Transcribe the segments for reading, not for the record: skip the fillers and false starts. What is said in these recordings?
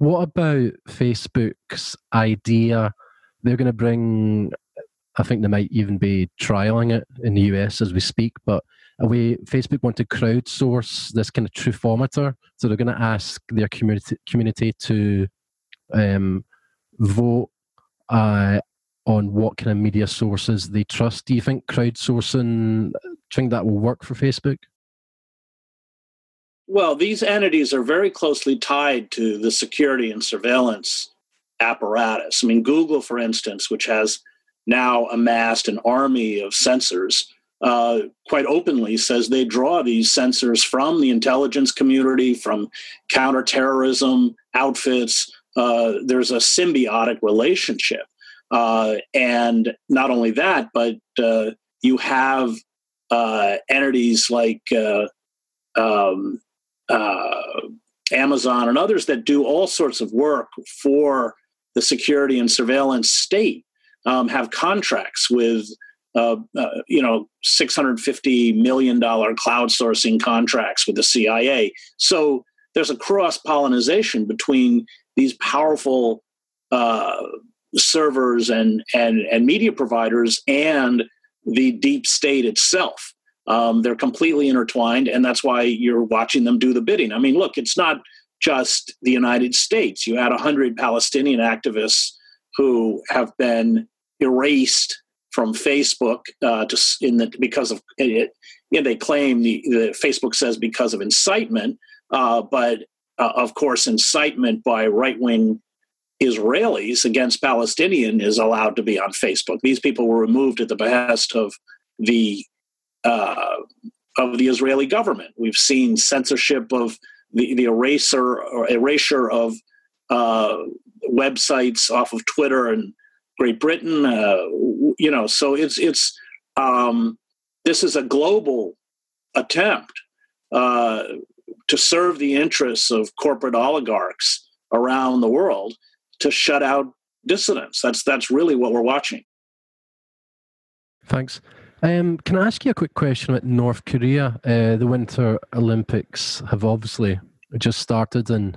What about Facebook's idea? They're going to bring, I think they might even be trialing it in the US as we speak, but Facebook want to crowdsource this kind of truthometer. So they're going to ask their community to vote on what kind of media sources they trust. Do you think crowdsourcing, that will work for Facebook? Well, these entities are very closely tied to the security and surveillance apparatus. I mean, Google, for instance, which has now amassed an army of censors, quite openly says they draw these censors from the intelligence community, from counterterrorism outfits. There's a symbiotic relationship. And not only that, but you have entities like Amazon and others that do all sorts of work for the security and surveillance state, have contracts with, $650 million crowdsourcing contracts with the CIA. So there's a cross-pollination between these powerful servers and media providers and the deep state itself. They're completely intertwined, and that's why you're watching them do the bidding. I mean, look, it's not just the United States. You had 100 Palestinian activists who have been erased from Facebook because of it. They claim the Facebook says because of incitement, but of course, incitement by right-wing Israelis against Palestinian is allowed to be on Facebook. These people were removed at the behest of the Israeli government. We've seen censorship of the erasure of websites off of Twitter and Great Britain. So it's this is a global attempt to serve the interests of corporate oligarchs around the world to shut out dissidents. That's really what we're watching. Thanks. Can I ask you a quick question about North Korea? The Winter Olympics have obviously just started, and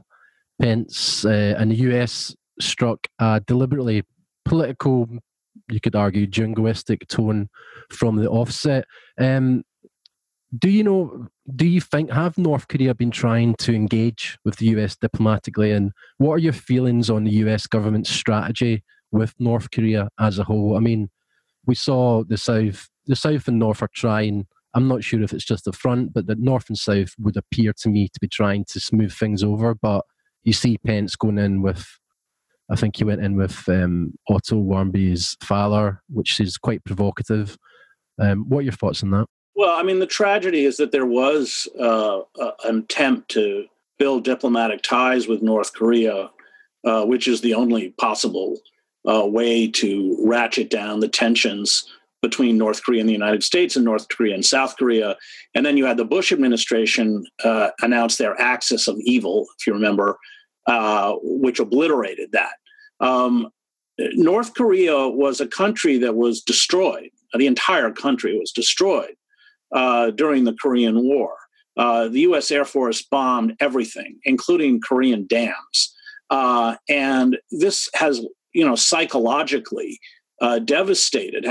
Pence and the US struck a deliberately political, you could argue, jingoistic tone from the offset. Do you think, have North Korea been trying to engage with the US diplomatically, and what are your feelings on the US government's strategy with North Korea as a whole? I mean, we saw the South and North are trying. I'm not sure if it's just the front, but the North and South would appear to me to be trying to smooth things over. But you see Pence going in with, I think he went in with Otto Warmby's father, which is quite provocative. What are your thoughts on that? Well, I mean, the tragedy is that there was an attempt to build diplomatic ties with North Korea, which is the only possible way to ratchet down the tensions between North Korea and the United States and North Korea and South Korea. And then you had the Bush administration announce their axis of evil, if you remember, which obliterated that. North Korea was a country that was destroyed. The entire country was destroyed during the Korean War. The U.S. Air Force bombed everything, including Korean dams. And this has, psychologically had devastating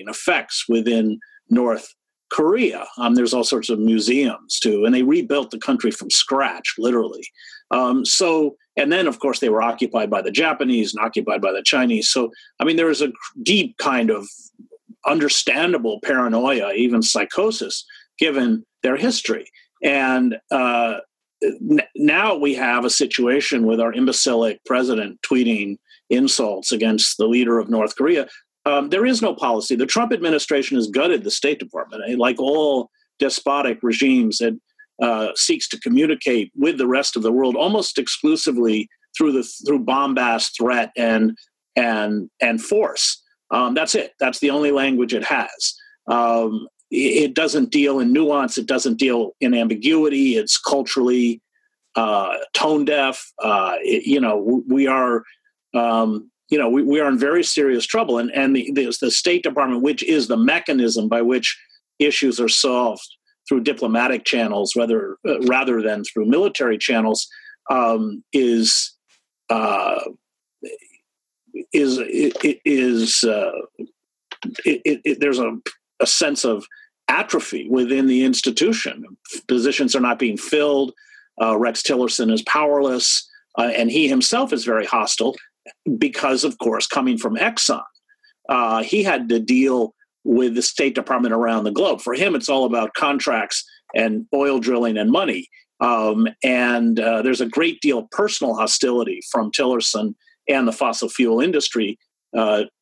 effects within North Korea. There's all sorts of museums too, and they rebuilt the country from scratch, literally. And then, of course, they were occupied by the Japanese and occupied by the Chinese. So, I mean, there is a deep kind of understandable paranoia, even psychosis, given their history. And now we have a situation with our imbecilic president tweeting insults against the leader of North Korea. There is no policy. The Trump administration has gutted the State Department. Like all despotic regimes, it seeks to communicate with the rest of the world almost exclusively through bombast, threat, and force. That's it. That's the only language it has. It doesn't deal in nuance. It doesn't deal in ambiguity. It's culturally tone deaf. We are. We are in very serious trouble, and the State Department, which is the mechanism by which issues are solved through diplomatic channels, rather than through military channels, there's a sense of atrophy within the institution. Positions are not being filled. Rex Tillerson is powerless, and he himself is very hostile because, of course, coming from Exxon, he had to deal with the State Department around the globe. For him, it's all about contracts and oil drilling and money. And there's a great deal of personal hostility from Tillerson and the fossil fuel industry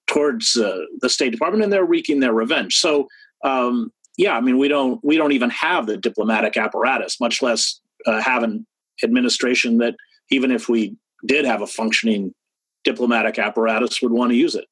towards the State Department, and they're wreaking their revenge. So, we don't even have the diplomatic apparatus, much less have an administration that, even if we did have a functioning diplomatic apparatus, would want to use it.